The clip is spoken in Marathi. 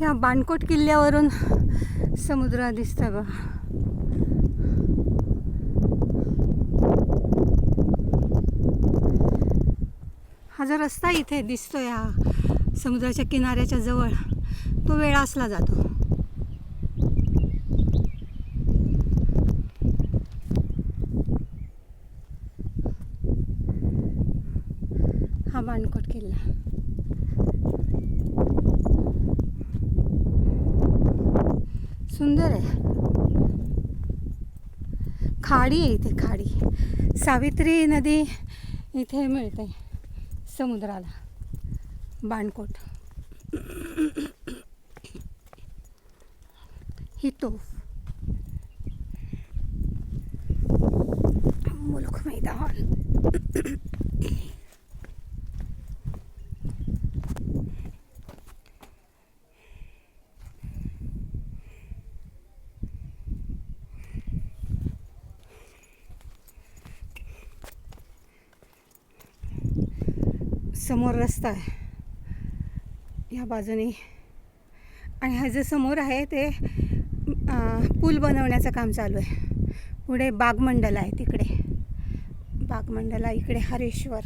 ह्या बाणकोट किल्ल्यावरून समुद्र दिसतं बघा. हा जो रस्ता इथे दिसतोय हा समुद्राच्या किनाऱ्याच्या जवळ, तो वेळासला जातो. हा बाणकोट किल्ला. सुंदर आहे. खाडी आहे इथे, खाडी. सावित्री नदी इथे मिळते समुद्राला. बाणकोट ही तोफ. मुलुख मैदान. समोर रस्ता आहे या बाजूने, आणि हा जो समोर आहे ते पूल बनवण्याचं काम चालू आहे. पुढे बागमंडल आहे, तिकडे बागमंडल आहे, इकडे हरेश्वर.